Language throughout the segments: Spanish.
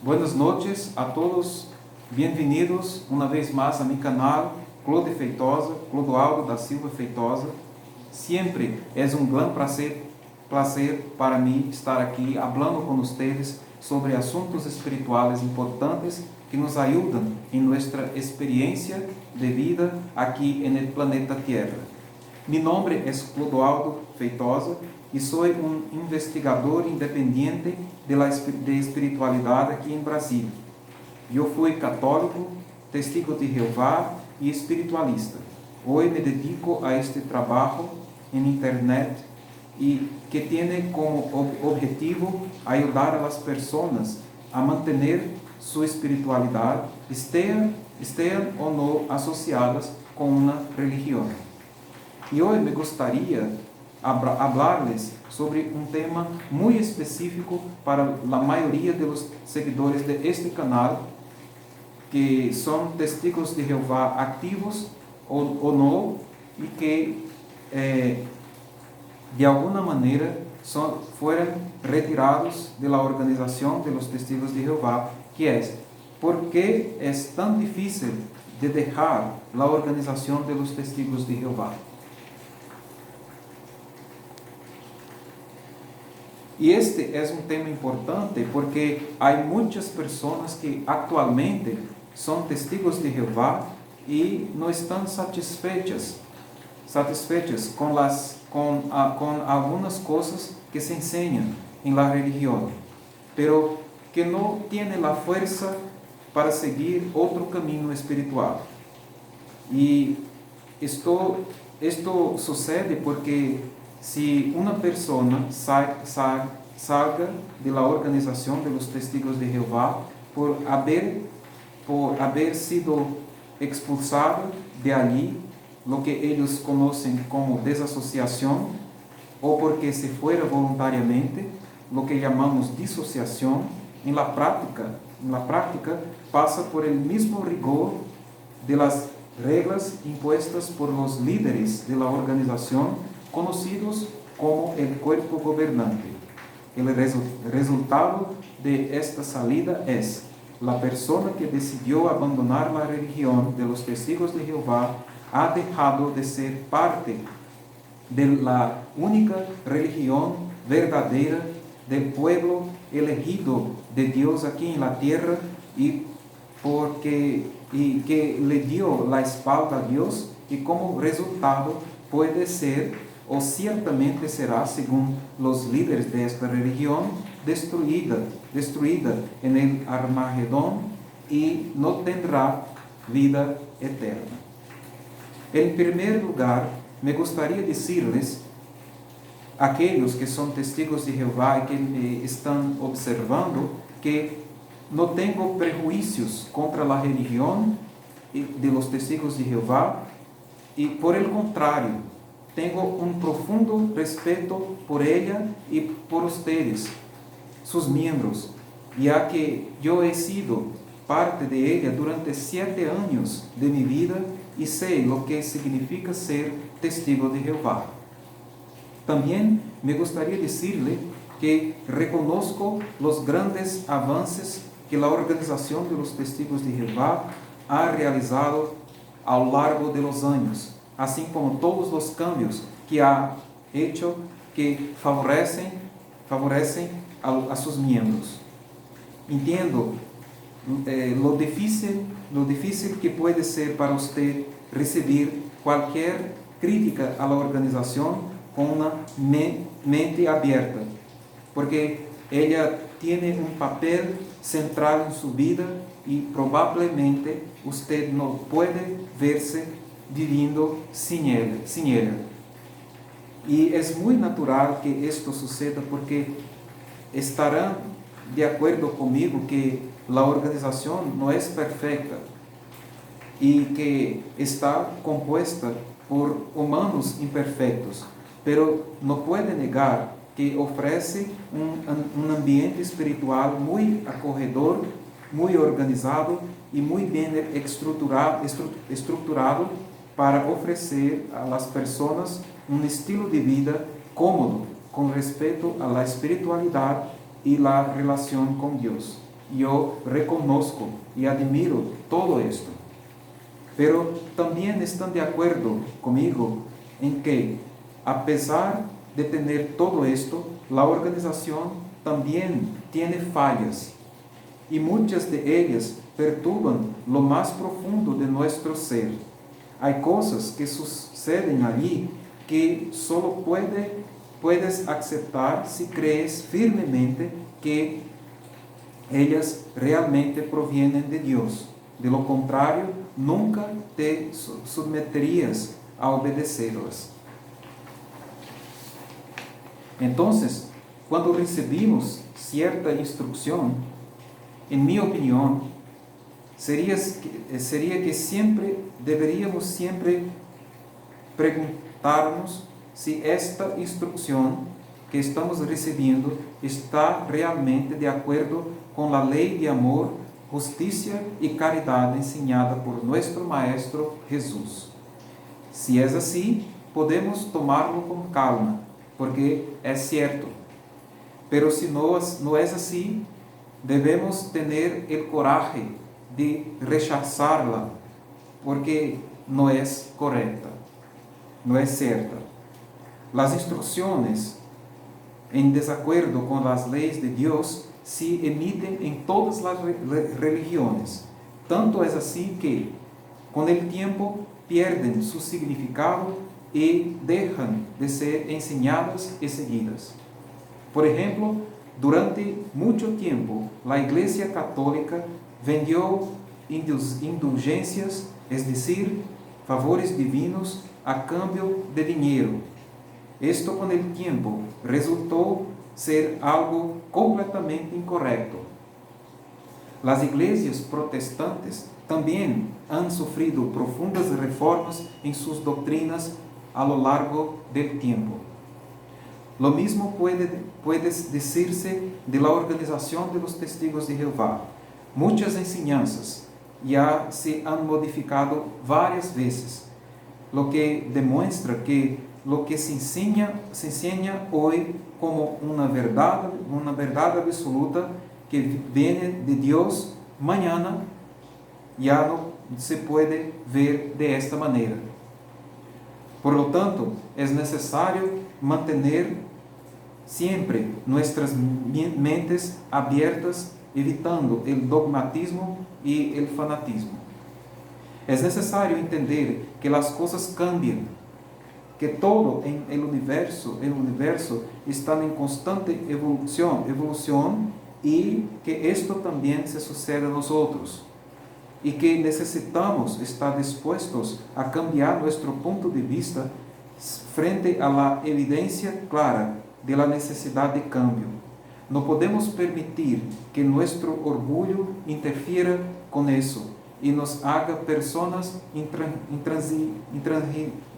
Buenas noches a todos, bem-vindos uma vez mais a meu canal Clodoaldo da Silva Feitosa. Sempre é um grande prazer para mim estar aqui falando com vocês sobre assuntos espirituais importantes que nos ajudam em nossa experiência de vida aqui no planeta Terra. Mi nome é Clodoaldo Feitosa e sou um investigador independente de espiritualidade aqui em Brasil. Eu fui católico, testigo de Jeová e espiritualista. Hoje me dedico a este trabalho em internet e que tem como objetivo ajudar as pessoas a manter sua espiritualidade, estejam ou não associadas com uma religião. E hoje me gostaria falar-lhes sobre um tema muito específico para a maioria dos seguidores de este canal, que são testigos de Jeová ativos ou não, e que de alguma maneira foram retirados da organização dos testigos de Jeová, que é: ¿por que é tão difícil de deixar a organização dos testigos de Jeová? E este é um tema importante porque há muitas pessoas que atualmente são testigos de Jeová e não estão satisfeitas com algumas coisas que se ensinam em la religião, pero que não têm a força para seguir outro caminho espiritual. E isto sucede porque se uma pessoa salga da organização dos testigos de Jeová por haber sido expulsado de ali, lo que eles conhecem como desassociação, ou porque se fuera voluntariamente, lo que chamamos dissociação, em la prática passa por el mismo rigor de las reglas impuestas por los líderes de la organización, conocidos como el cuerpo gobernante. El resultado de esta salida es: la persona que decidió abandonar la religión de los testigos de Jehová ha dejado de ser parte de la única religión verdadera del pueblo elegido de Dios aquí en la tierra y que le dio la espalda a Dios, y como resultado puede ser o ciertamente será, según los líderes de esta religión, destruida en el Armagedón y no tendrá vida eterna. En primer lugar, me gustaría decirles a aquellos que son testigos de Jehová y que me están observando, que no tengo prejuicios contra la religión de los testigos de Jehová, y por el contrario, tengo un profundo respeto por ella y por ustedes, sus miembros, ya que yo he sido parte de ella durante 7 años de mi vida y sé lo que significa ser testigo de Jehová. También me gustaría decirle que reconozco los grandes avances que la organización de los testigos de Jehová ha realizado a lo largo de los años, así como todos los cambios que ha hecho que favorecen a sus miembros. Entiendo lo difícil que puede ser para usted recibir cualquier crítica a la organización con una mente abierta, porque ella tiene un papel central en su vida y probablemente usted no puede verse viviendo sin ella. Y es muy natural que esto suceda, porque estarán de acuerdo conmigo que la organización no es perfecta y que está compuesta por humanos imperfectos, pero no puede negar que ofrece un ambiente espiritual muy acogedor, muy organizado y muy bien estructurado para ofrecer a las personas un estilo de vida cómodo con respecto a la espiritualidad y la relación con Dios. Yo reconozco y admiro todo esto. Pero también están de acuerdo conmigo en que, a pesar de tener todo esto, la organización también tiene fallas, y muchas de ellas perturban lo más profundo de nuestro ser. Hay cosas que suceden allí que solo puedes aceptar si crees firmemente que ellas realmente provienen de Dios. De lo contrario, nunca te someterías a obedecerlas. Entonces, cuando recibimos cierta instrucción, en mi opinión, sería que deberíamos siempre preguntarnos si esta instrucción que estamos recibiendo está realmente de acuerdo con la ley de amor, justicia y caridad enseñada por nuestro Maestro Jesús. Si es así, podemos tomarlo con calma, porque es cierto. Pero si no es así, debemos tener el coraje de rechazarla, porque no es correcta, no es cierta. Las instrucciones en desacuerdo con las leyes de Dios se emiten en todas las religiones. Tanto es así que, con el tiempo, pierden su significado y dejan de ser enseñadas y seguidas. Por ejemplo, durante mucho tiempo, la Iglesia Católica vendió indulgencias, es decir, favores divinos a cambio de dinero. Esto con el tiempo resultó ser algo completamente incorrecto. Las iglesias protestantes también han sufrido profundas reformas en sus doctrinas a lo largo del tiempo. Lo mismo puede decirse de la organización de los testigos de Jehová. Muchas enseñanzas ya se han modificado varias veces, lo que demuestra que lo que se enseña hoy como una verdad absoluta que viene de Dios, mañana ya no se puede ver de esta manera. Por lo tanto, es necesario mantener siempre nuestras mentes abiertas, evitando el dogmatismo y el fanatismo. Es necesario entender que las cosas cambian, que todo en el universo está en constante evolución y que esto también se sucede a nosotros. Y que necesitamos estar dispuestos a cambiar nuestro punto de vista frente a la evidencia clara de la necesidad de cambio. No podemos permitir que nuestro orgullo interfiera con eso y nos haga personas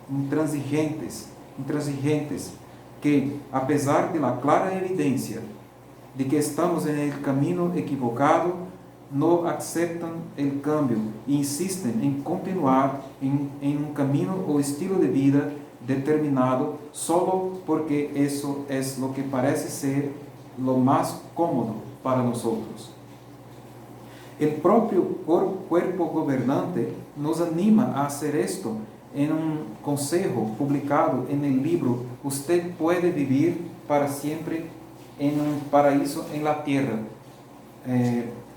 intransigentes, que, a pesar de la clara evidencia de que estamos en el camino equivocado, no aceptan el cambio e insisten en continuar en un camino o estilo de vida determinado solo porque eso es lo que parece ser lo más cómodo para nosotros. El propio cuerpo gobernante nos anima a hacer esto en un consejo publicado en el libro Usted puede vivir para siempre en un paraíso en la tierra,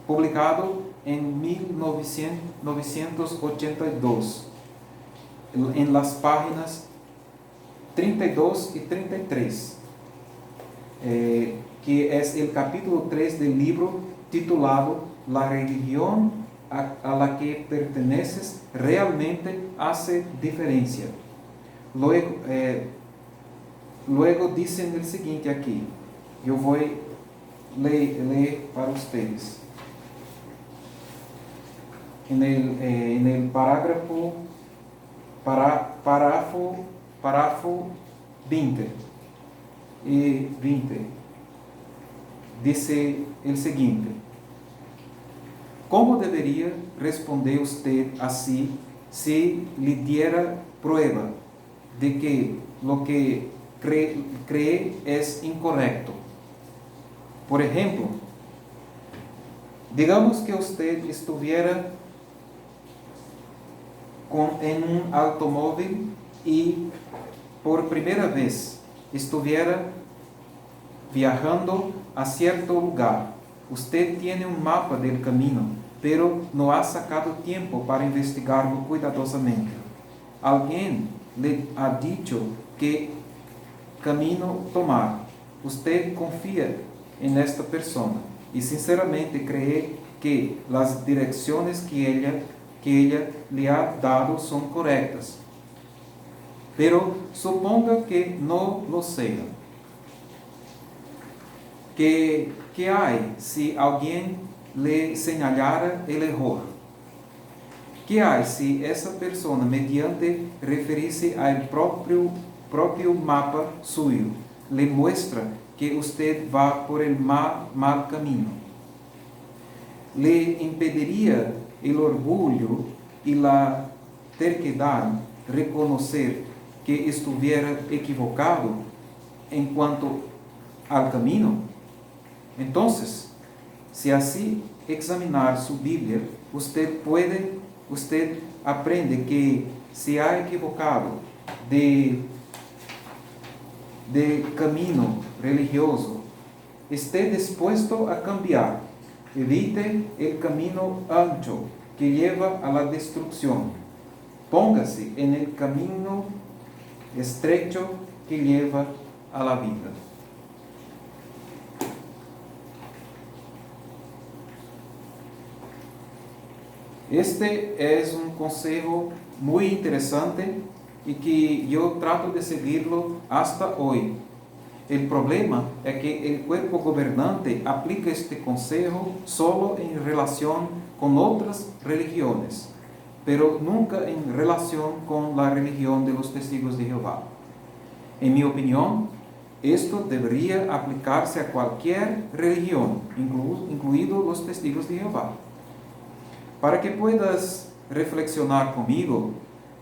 publicado en 1982, en las páginas 32 y 33, que es el capítulo 3 del libro titulado La religión a la que perteneces realmente hace diferencia. Luego dicen el siguiente aquí, yo voy a leer para ustedes. En el párrafo 20 dice el siguiente: ¿cómo debería responder usted así si le diera prueba de que lo que cree es incorrecto? Por ejemplo, Digamos que usted estuviera en un automóvil y por primera vez estuviera viajando a cierto lugar. Usted tiene un mapa del camino, pero no ha sacado tiempo para investigarlo cuidadosamente. Alguien le ha dicho qué camino tomar. Usted confía en esta persona y sinceramente cree que las direcciones que ella le ha dado son correctas. Pero suponga que no lo sean. ¿Qué hay si alguien le señalara el error? ¿Qué hay si esa persona, mediante referirse al propio mapa suyo, le muestra que usted va por el mal camino? ¿Le impediría el orgullo y la terquedad reconocer que estuviera equivocado en cuanto al camino? Entonces, si así examinar su Biblia, usted aprende que se ha equivocado de camino religioso. Esté dispuesto a cambiar. Evite el camino ancho que lleva a la destrucción. Póngase en el camino estrecho que lleva a la vida. Este es un consejo muy interesante y que yo trato de seguirlo hasta hoy. El problema es que el cuerpo gobernante aplica este consejo solo en relación con otras religiones, pero nunca en relación con la religión de los testigos de Jehová. En mi opinión, esto debería aplicarse a cualquier religión, incluidos los testigos de Jehová. Para que puedas reflexionar conmigo,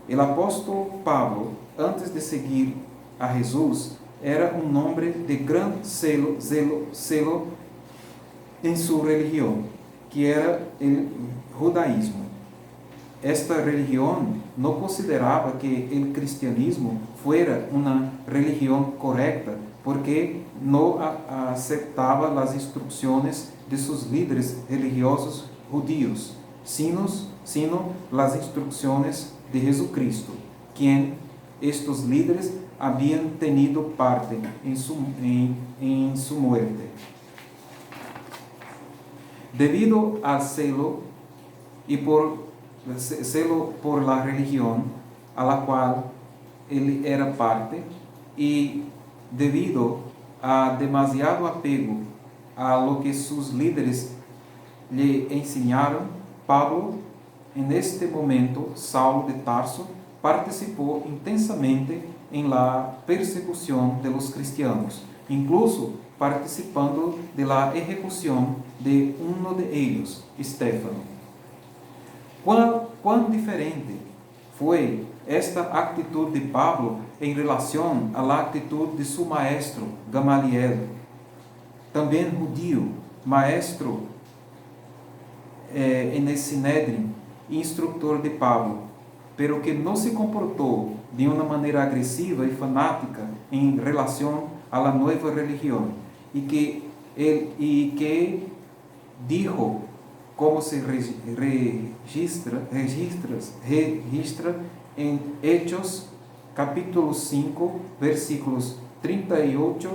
el apóstol Pablo, antes de seguir a Jesús, era un hombre de gran celo en su religión, que era el judaísmo. Esta religión no consideraba que el cristianismo fuera una religión correcta, porque no aceptaba las instrucciones de sus líderes religiosos judíos, sino las instrucciones de Jesucristo, quien estos líderes habían tenido parte en su muerte. Debido al celo por la religión a la cual él era parte, y debido a demasiado apego a lo que sus líderes le enseñaron, Pablo, en este momento, Saulo de Tarso, participó intensamente en la persecución de los cristianos, incluso participando de la ejecución de uno de ellos, Estéfano. ¿Cuán diferente fue esta actitud de Pablo en relación a la actitud de su maestro, Gamaliel, también judío, maestro en el Sinedrín, instructor de Pablo, pero que no se comportó de una manera agresiva y fanática en relación a la nueva religión, y que dijo, como se registra en Hechos capítulo 5, versículos 38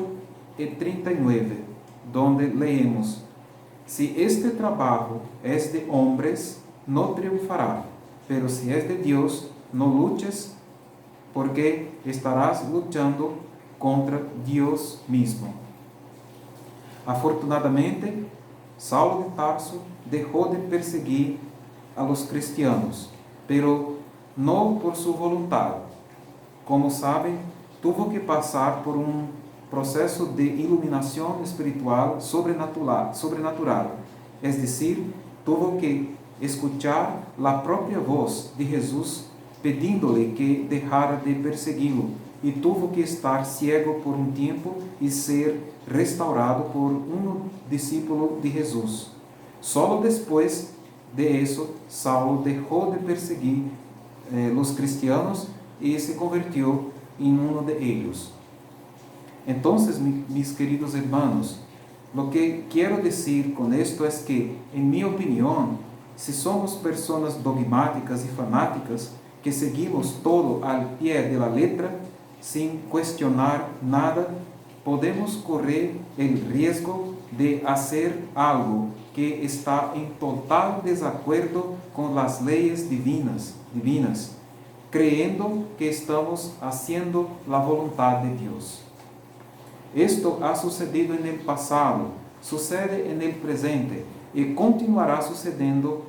y 39, donde leemos: si este trabajo es de hombres, no triunfará, pero si es de Dios, no luches, porque estarás luchando contra Dios mismo. Afortunadamente, Saulo de Tarso dejó de perseguir a los cristianos, pero no por su voluntad. Como saben, tuvo que pasar por un proceso de iluminación espiritual sobrenatural, es decir, tuvo que escuchar la propia voz de Jesús pidiéndole que dejara de perseguirlo, y tuvo que estar ciego por un tiempo y ser restaurado por un discípulo de Jesús. Solo después de eso, Saulo dejó de perseguir los cristianos y se convirtió en uno de ellos. Entonces, mis queridos hermanos, lo que quiero decir con esto es que, en mi opinión, si somos personas dogmáticas y fanáticas, que seguimos todo al pie de la letra, sin cuestionar nada, podemos correr el riesgo de hacer algo que está en total desacuerdo con las leyes divinas, creyendo que estamos haciendo la voluntad de Dios. Esto ha sucedido en el pasado, sucede en el presente y continuará sucediendo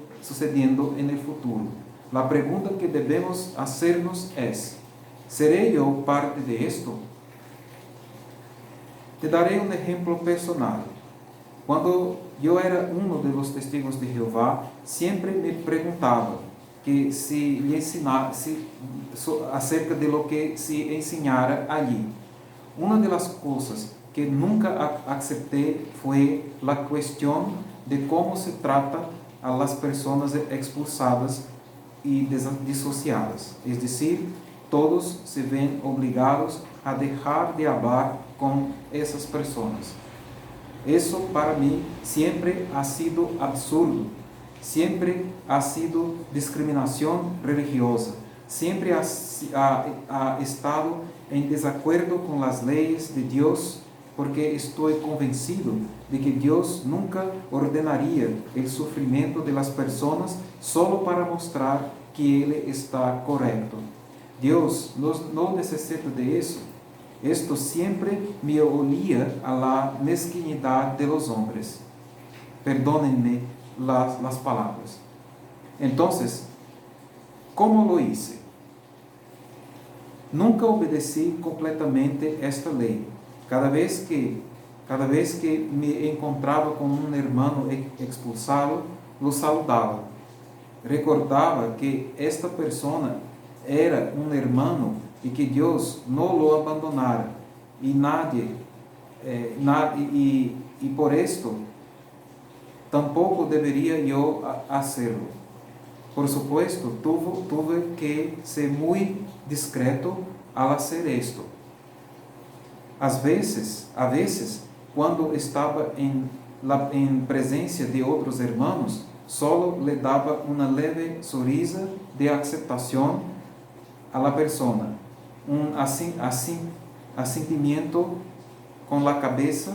en el futuro. La pregunta que debemos hacernos es: ¿seré yo parte de esto? Te daré un ejemplo personal. Cuando yo era uno de los testigos de Jehová, siempre me preguntaba que acerca de lo que se enseñara allí. Una de las cosas que nunca acepté fue la cuestión de cómo se trata a las personas expulsadas y disociadas. Es decir, todos se ven obligados a dejar de hablar con esas personas. Eso para mí siempre ha sido absurdo, siempre ha sido discriminación religiosa, siempre ha estado en desacuerdo con las leyes de Dios, porque estoy convencido de que Dios nunca ordenaría el sufrimiento de las personas solo para mostrar que Él está correcto. Dios no necesita de eso. Esto siempre me olía a la mezquindad de los hombres. Perdónenme las palabras. Entonces, ¿cómo lo hice? Nunca obedecí completamente esta ley. Cada vez que me encontraba con un hermano expulsado, lo saludaba. Recordaba que esta persona era un hermano y que Dios no lo abandonara y y por esto tampoco debería yo hacerlo. Por supuesto, tuve que ser muy discreto al hacer esto. A veces, cuando estaba en presencia de otros hermanos, solo le daba una leve sonrisa de aceptación a la persona, un asentimiento con la cabeza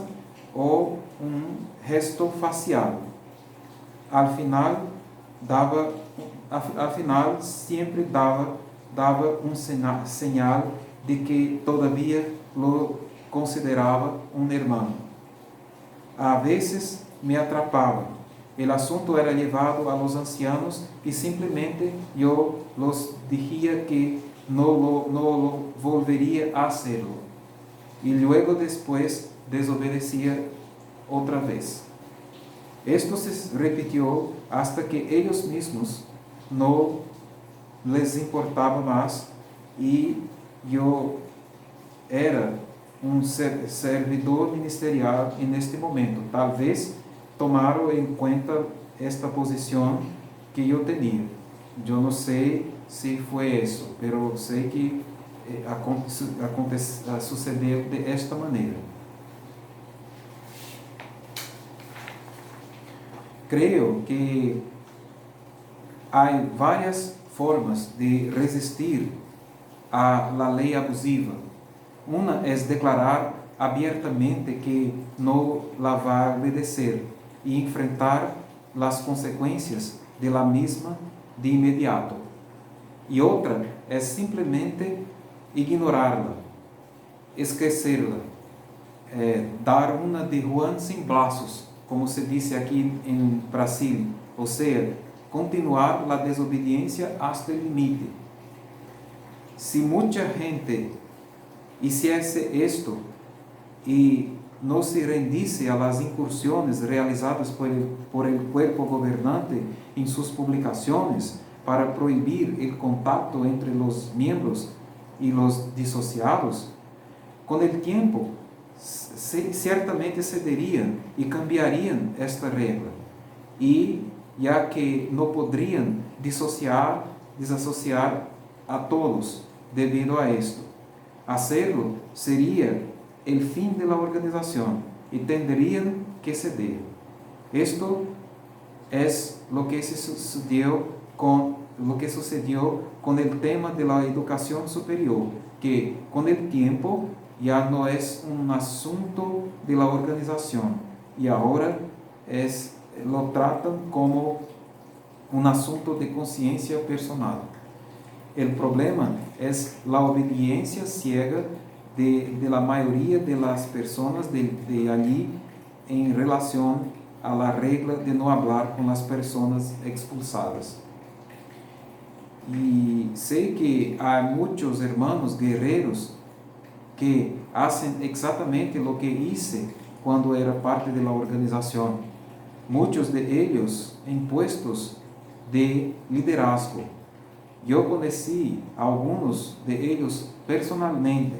o un gesto facial. Al final siempre daba un señal de que todavía lo consideraba un hermano. A veces me atrapaba. El asunto era llevado a los ancianos y simplemente yo los dije que no lo volvería a hacerlo. Y luego después desobedecía otra vez. Esto se repitió hasta que ellos mismos no les importaba más y yo era un servidor ministerial en este momento. Tal vez tomaron en cuenta esta posición que yo tenía. Yo no sé si fue eso, pero sé que sucedió de esta manera. Creo que hay varias formas de resistir a la ley abusiva. Una es declarar abiertamente que no la va a obedecer y enfrentar las consecuencias de la misma de inmediato. Y otra es simplemente ignorarla, esquecerla, dar una de Juan sin brazos, como se dice aquí en Brasil, o sea, continuar la desobediencia hasta el límite. Si mucha gente hiciese esto y no se rendiese a las incursiones realizadas por el cuerpo gobernante en sus publicaciones para prohibir el contacto entre los miembros y los disociados, con el tiempo ciertamente cederían y cambiarían esta regla. y ya que no podrían desasociar a todos debido a esto. Hacerlo sería el fin de la organización y tendrían que ceder. Esto es lo que sucedió con el tema de la educación superior, que con el tiempo ya no es un asunto de la organización y ahora lo tratan como un asunto de conciencia personal. El problema es la obediencia ciega de la mayoría de las personas de allí en relación a la regla de no hablar con las personas expulsadas. Y sé que hay muchos hermanos guerreros que hacen exactamente lo que hice cuando era parte de la organización. Muchos de ellos en puestos de liderazgo. Yo conocí a algunos de ellos personalmente,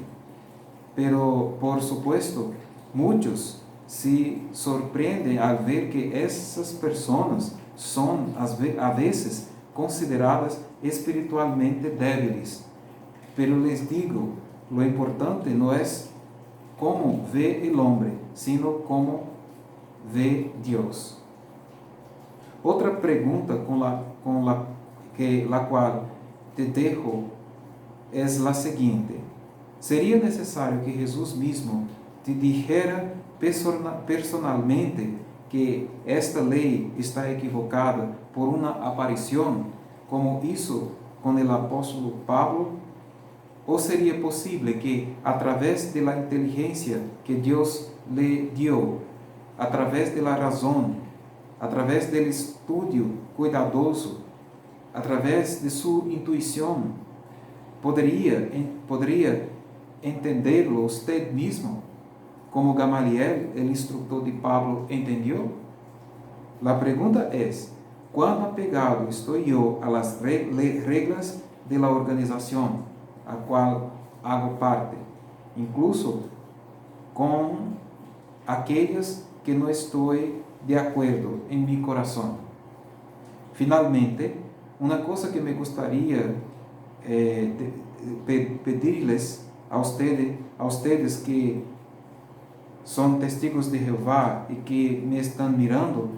pero por supuesto muchos se sorprenden al ver que esas personas son a veces consideradas espiritualmente débiles. Pero les digo, lo importante no es cómo ve el hombre, sino cómo ve Dios. Otra pregunta con la cual te dejo es la siguiente. ¿Sería necesario que Jesús mismo te dijera personalmente que esta ley está equivocada por una aparición, como hizo con el apóstol Pablo? ¿O sería posible que a través de la inteligencia que Dios le dio, a través de la razón, a través del estudio cuidadoso, a través de su intuición, podría entenderlo usted mismo, como Gamaliel, el instructor de Pablo, entendió? La pregunta es, ¿cuán apegado estoy yo a las reglas de la organización a cual hago parte, incluso con aquellas que no estoy de acuerdo en mi corazón? Finalmente, una cosa que me gustaría pedirles a ustedes que son testigos de Jehová y que me están mirando,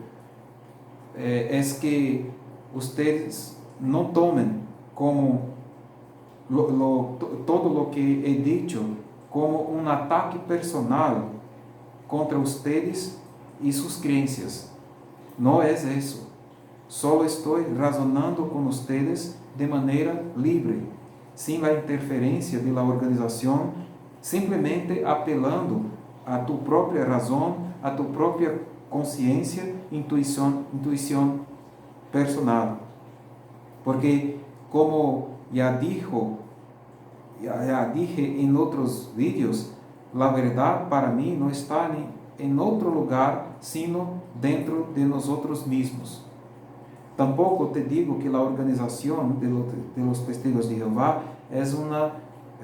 es que ustedes no tomen como todo lo que he dicho como un ataque personal contra ustedes y sus creencias. No es eso. Solo estoy razonando con ustedes de manera libre, sin la interferencia de la organización, simplemente apelando a tu propia razón, a tu propia conciencia, intuición personal. Porque como ya dije en otros vídeos, la verdad para mí no está en otro lugar, sino dentro de nosotros mismos. Tampoco te digo que la organización de los testigos de Jehová es una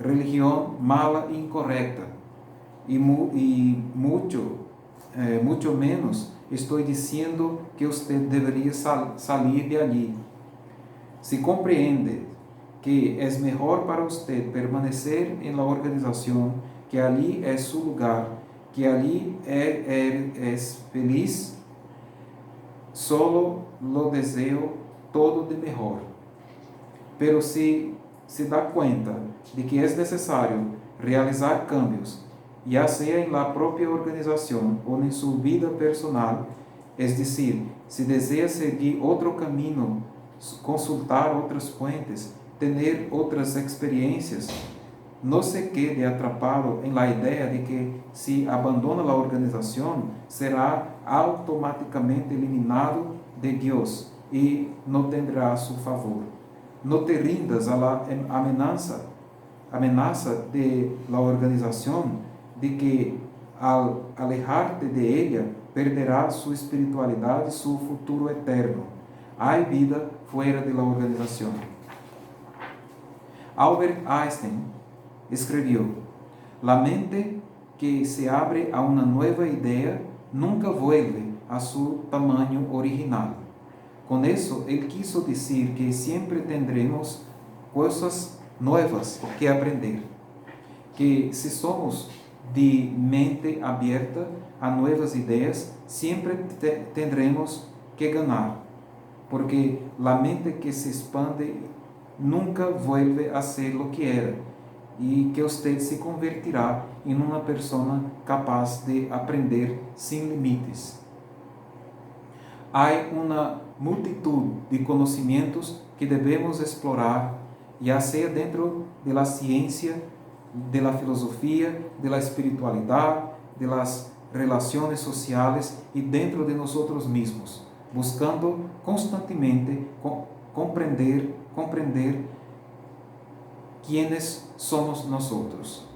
religión mala e incorrecta. Y mucho menos estoy diciendo que usted debería salir de allí. Si comprende que es mejor para usted permanecer en la organización, que allí es su lugar, que allí es feliz, solo lo deseo todo de mejor. Pero si se da cuenta de que es necesario realizar cambios, ya sea en la propia organización o en su vida personal, es decir, si desea seguir otro camino, consultar otras fuentes, tener otras experiencias, no se quede atrapado en la idea de que si abandona la organización será automáticamente eliminado de Dios y no tendrá su favor. No te rindas a la amenaza de la organización de que al alejarte de ella perderás su espiritualidad y su futuro eterno. Hay vida fuera de la organización. Albert Einstein escribió: la mente que se abre a una nueva idea nunca vuelve a su tamaño original. Con eso, él quiso decir que siempre tendremos cosas nuevas que aprender, que si somos de mente abierta a nuevas ideas, siempre tendremos que ganar, porque la mente que se expande nunca vuelve a ser lo que era, y que usted se convertirá en una persona capaz de aprender sin límites. Hay una multitud de conocimientos que debemos explorar, ya sea dentro de la ciencia, de la filosofía, de la espiritualidad, de las relaciones sociales y dentro de nosotros mismos, buscando constantemente comprender quiénes somos nosotros.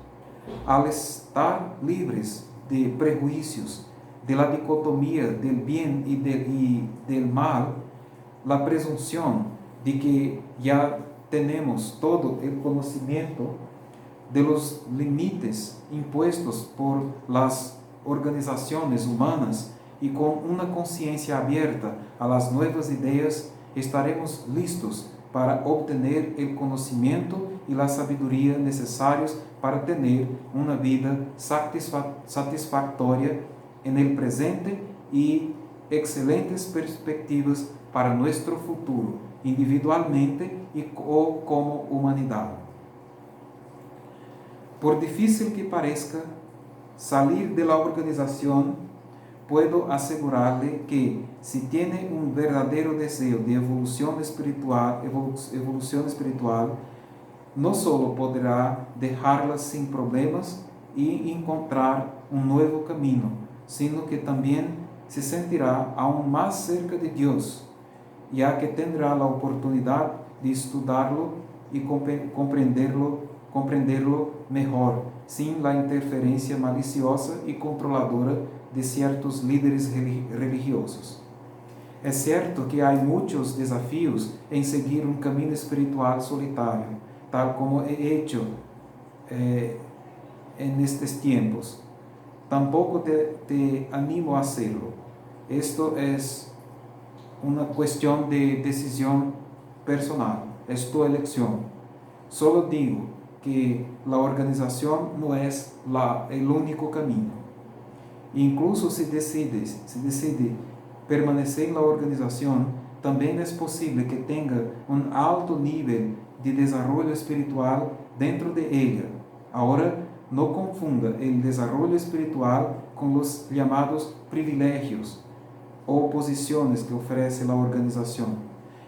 Al estar libres de prejuicios, de la dicotomía del bien y del mal, la presunción de que ya tenemos todo el conocimiento de los límites impuestos por las organizaciones humanas y con una conciencia abierta a las nuevas ideas, estaremos listos para obtener el conocimiento y la sabiduría necesarios para tener una vida satisfactoria en el presente y excelentes perspectivas para nuestro futuro, individualmente o como humanidad. Por difícil que parezca salir de la organización, puedo asegurarle que si tiene un verdadero deseo de evolución espiritual, no solo podrá dejarla sin problemas y encontrar un nuevo camino, sino que también se sentirá aún más cerca de Dios, ya que tendrá la oportunidad de estudarlo y comprenderlo mejor, sin la interferencia maliciosa y controladora de ciertos líderes religiosos. Es cierto que hay muchos desafíos en seguir un camino espiritual solitario, tal como he hecho en estos tiempos. Tampoco te animo a hacerlo. Esto es una cuestión de decisión personal, es tu elección. Solo digo que la organización no es el único camino. Incluso si decide permanecer en la organización, también es posible que tenga un alto nivel de desarrollo espiritual dentro de ella. Ahora, no confunda el desarrollo espiritual con los llamados privilegios o posiciones que ofrece la organización.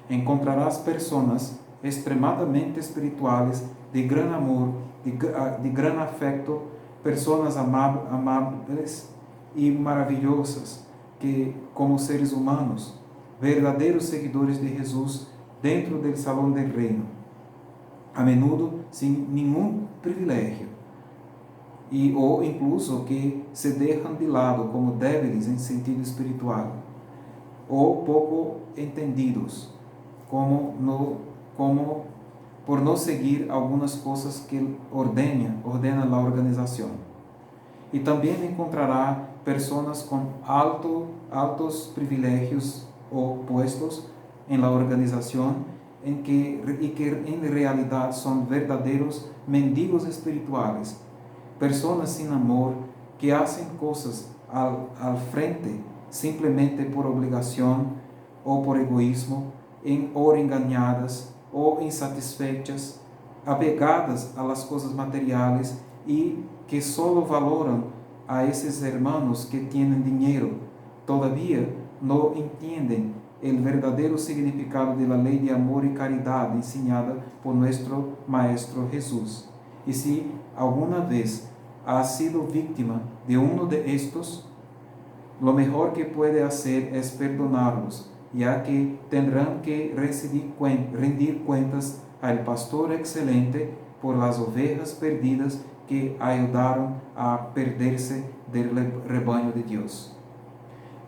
Encontrarás personas extremadamente espirituales, de gran amor, de gran afecto, personas amables y maravillosas, que como seres humanos, verdaderos seguidores de Jesús dentro del salón del reino, a menudo sin ningún privilegio, o incluso que se dejan de lado como débiles en sentido espiritual, o poco entendidos, por no seguir algunas cosas que ordena la organización. Y también encontrará personas con altos privilegios o puestos en la organización y que en realidad son verdaderos mendigos espirituales, personas sin amor que hacen cosas al frente simplemente por obligación o por egoísmo, o engañadas o insatisfechas, apegadas a las cosas materiales y que solo valoran a esos hermanos que tienen dinero. Todavía no entienden el verdadero significado de la ley de amor y caridad enseñada por nuestro Maestro Jesús. Y si alguna vez has sido víctima de uno de estos, lo mejor que puede hacer es perdonarlos, ya que tendrán que rendir cuentas al pastor excelente por las ovejas perdidas que ayudaron a perderse del rebaño de Dios.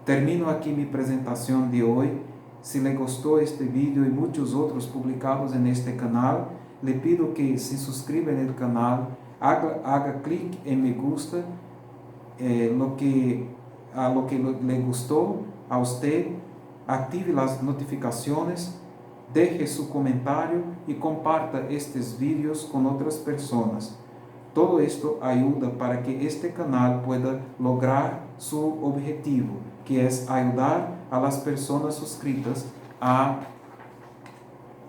Termino aquí mi presentación de hoy. Si le gustó este video y muchos otros publicados en este canal, le pido que se suscriba en el canal, haga clic en me gusta, a lo que le gustó, a usted, active las notificaciones, deje su comentario y comparta estos vídeos con otras personas. Todo esto ayuda para que este canal pueda lograr su objetivo, que es ayudar a las personas suscritas a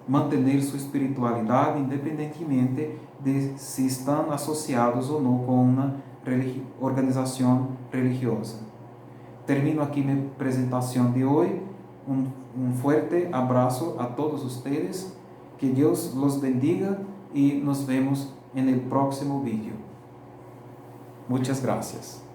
mantener su espiritualidad independientemente de si están asociados o no con una organización religiosa. Termino aquí mi presentación de hoy. Un fuerte abrazo a todos ustedes. Que Dios los bendiga y nos vemos en el próximo vídeo. Muchas gracias.